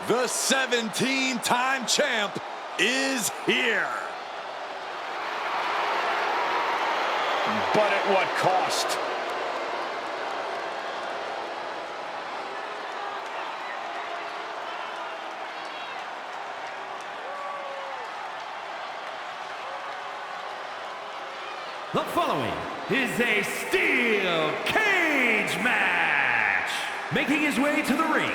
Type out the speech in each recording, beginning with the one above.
The 17-time champ is here. But at what cost? The following is a steel cage match. Making his way to the ring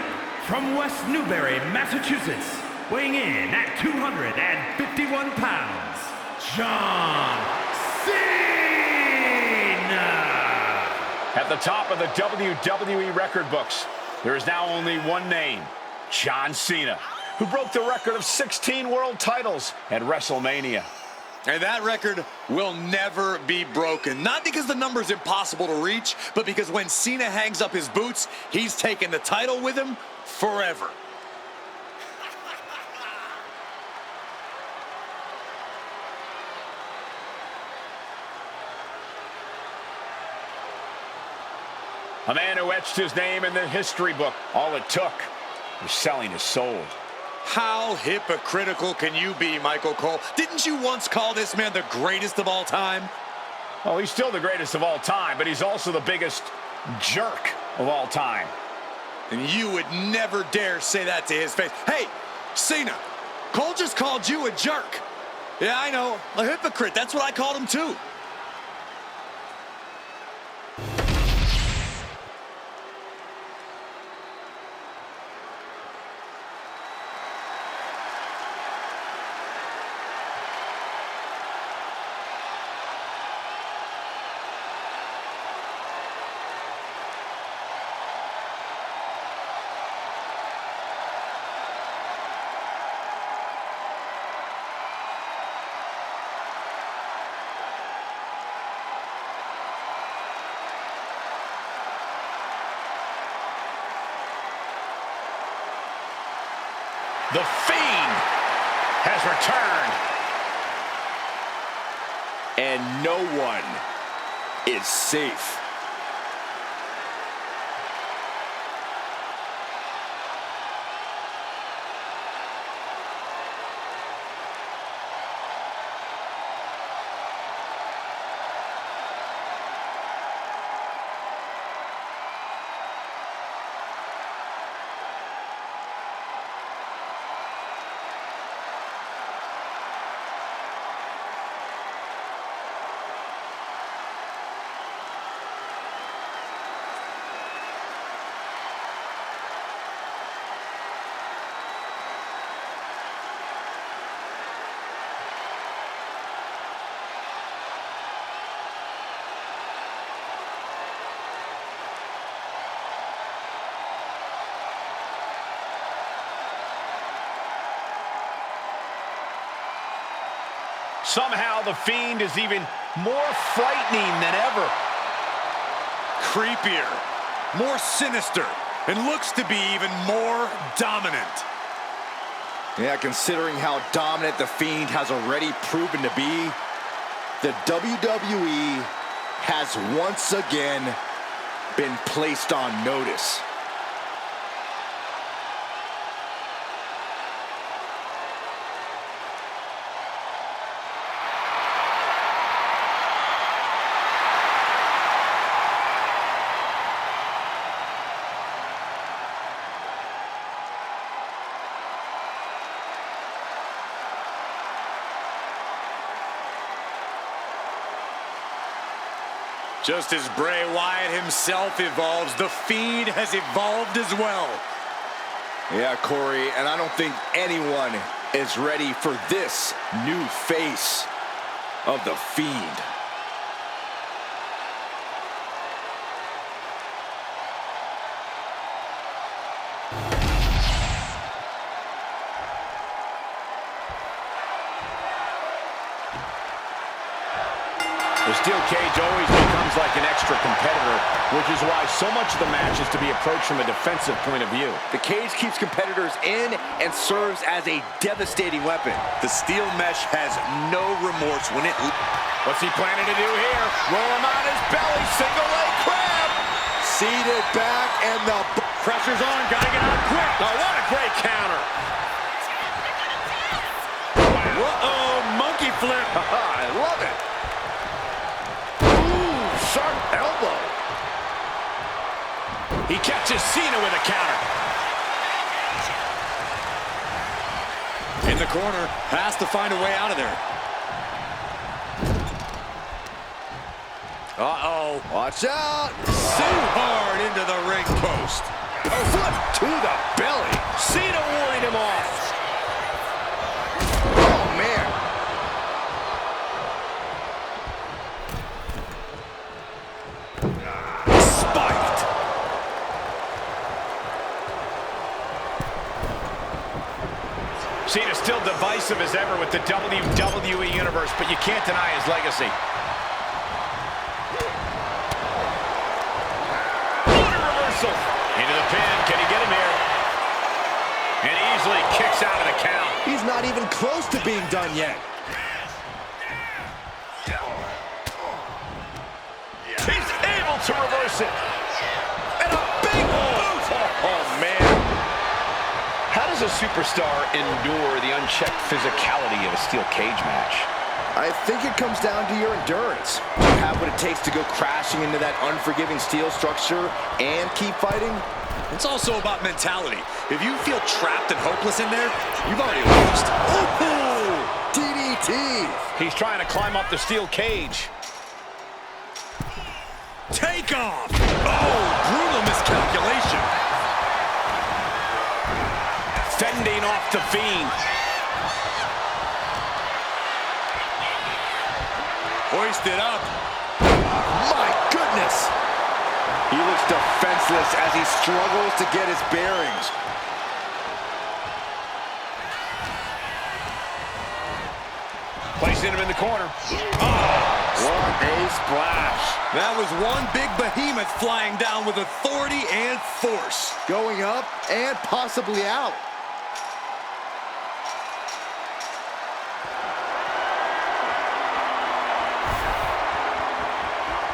from West Newbury, Massachusetts, weighing in at 251 pounds, John Cena. At the top of the WWE record books, there is now only one name, John Cena, who broke the record of 16 world titles at WrestleMania. And that record will never be broken. Not because the number's impossible to reach, but because when Cena hangs up his boots, he's taking the title with him forever. A man who etched his name in the history book. All it took was selling his soul. How hypocritical can you be, Michael Cole? Didn't you once call this man the greatest of all time? Well, he's still the greatest of all time, but he's also the biggest jerk of all time. And you would never dare say that to his face. Hey, Cena, Cole just called you a jerk. Yeah, I know, a hypocrite. That's what I called him too. The Fiend has returned. And no one is safe. Somehow the Fiend is even more frightening than ever. Creepier, more sinister, and looks to be even more dominant. Yeah, considering how dominant the Fiend has already proven to be, the WWE has once again been placed on notice. Just as Bray Wyatt himself evolves, the Fiend has evolved as well. Yeah, Corey, and I don't think anyone is ready for this new face of the Fiend. The steel cage always becomes like an extra competitor, which is why so much of the match is to be approached from a defensive point of view. The cage keeps competitors in and serves as a devastating weapon. The steel mesh has no remorse when it... What's he planning to do here? Roll him on his belly, single leg crab. Seated back, and the pressure's on. Gotta get out quick. Oh, what a great counter. Uh-oh, monkey flip. I love it. Ooh, sharp elbow. He catches Cena with a counter. In the corner, has to find a way out of there. Uh-oh. Watch out. So hard into the ring post. A foot to the belly. Cena warding him off. Oh, man. Spiked. Cena's still divisive as ever with the WWE Universe, but you can't deny his legacy. What a reversal. Into the pin. Can he get him here? And easily kicks out of the count. He's not even close to being done yet. He's able to reverse it. And a big boot. Oh, man. How does a superstar endure the unchecked physicality of a steel cage match? I think it comes down to your endurance. Do you have what it takes to go crashing into that unforgiving steel structure and keep fighting? It's also about mentality. If you feel trapped and hopeless in there, you've already lost. Ooh, DDT. He's trying to climb up the steel cage. Take off. Oh, brutal miscalculation. Fending off the Fiend. Hoisted up. My goodness. He looks defenseless as he struggles to get his bearings. Placing him in the corner. What a splash. That was one big behemoth flying down with authority and force. Going up and possibly out.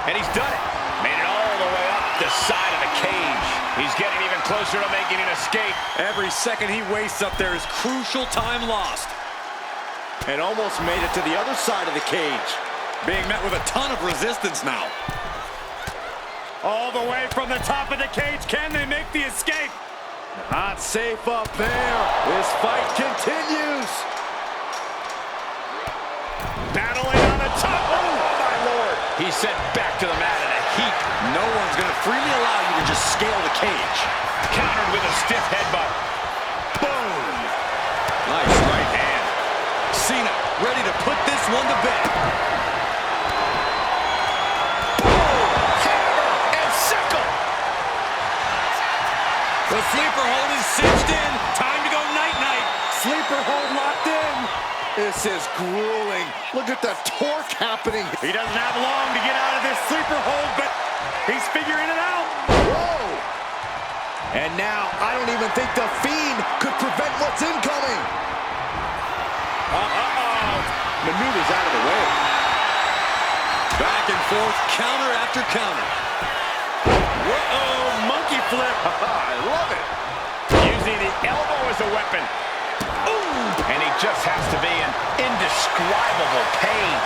And he's done it. Made it all the way up the side of the cage. He's getting even closer to making an escape. Every second he wastes up there is crucial time lost. And almost made it to the other side of the cage. Being met with a ton of resistance now. All the way from the top of the cage. Can they make the escape? Not safe up there. This fight continues. Battling on the top. Oh, my Lord. He's sent back to the mat in a heap. No one's going to freely allow you to just scale the cage. Countered with a stiff headbutt. Boom. Nice right hand. Cena ready to put this one to bed. The sleeper hold is cinched in. Time to go night-night. Sleeper hold locked in. This is grueling. Look at the torque happening. He doesn't have long to get out of this sleeper hold, but he's figuring it out. Whoa. And now I don't even think the Fiend could prevent what's incoming. Maneuvers out of the way. Back and forth, counter after counter. Whoa, monkey flip. I love it. Using the elbow as a weapon. Ooh. And he just has to be in indescribable pain.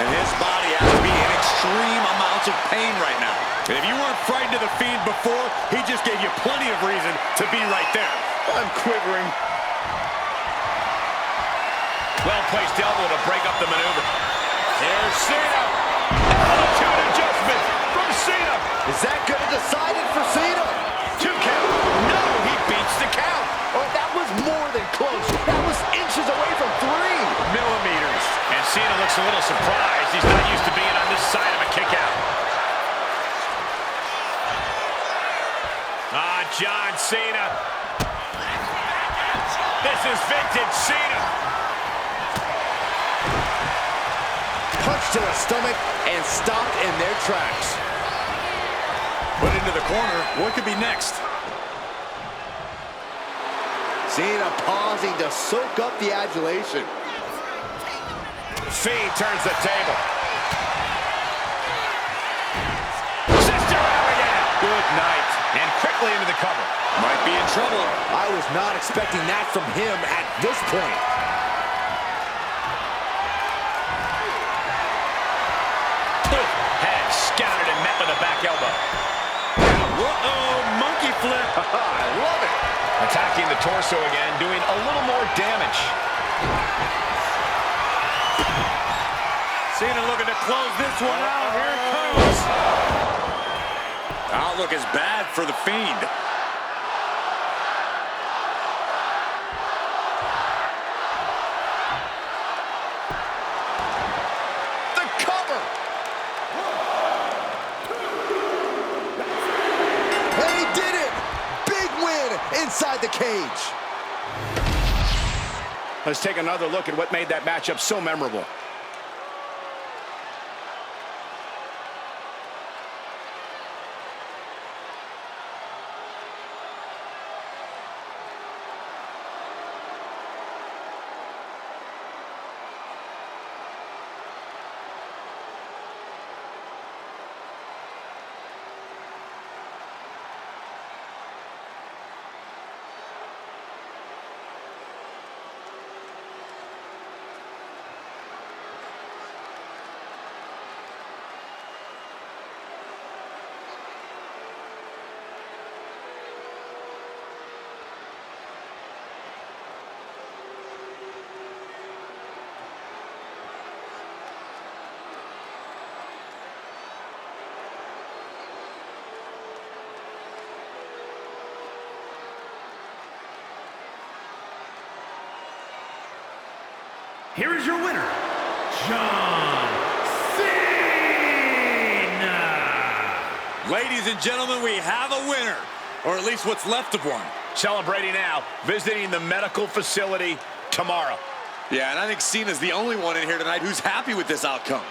And his body has to be in extreme amounts of pain right now. And if you weren't frightened of the Fiend before, he just gave you plenty of reason to be right there. I'm quivering. Well-placed elbow to break up the maneuver. Here's Cena. Attitude adjustment from Cena. Is that going to decide it for Cena? 2 count. No, he beats the count. Oh, that was more than close. That was inches away from 3 millimeters. And Cena looks a little surprised. He's not used to being on this side of a kick out. John Cena. This is vintage Cena. Punch to the stomach and stopped in their tracks. Put into the corner. What could be next? Cena pausing to soak up the adulation. Fiend turns the table. Sister out again. Good Good night. And quickly into the cover. Might be in trouble. I was not expecting that from him at this point. Head scouted and met with a back elbow. Uh-oh, monkey flip. I love it. Attacking the torso again, doing a little more damage. Cena looking to close this one out. Here it comes. Outlook is bad for the Fiend. The cover. And he did it. Big win inside the cage. Let's take another look at what made that matchup so memorable. Here is your winner, John Cena! Ladies and gentlemen, we have a winner, or at least what's left of one. Celebrating now, visiting the medical facility tomorrow. Yeah, and I think Cena's the only one in here tonight who's happy with this outcome.